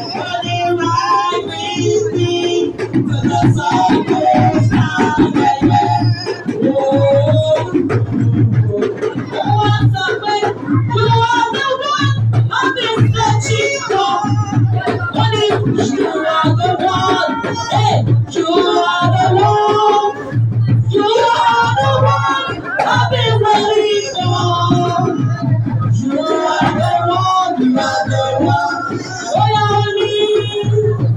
Running right with me to the sun goes down, baby. Oh, what's up, babe? You are the one I've been searching for. What if you are the one? Hey, you are the one. You are the one I've been waiting for. You are the one. You are the one. All I need.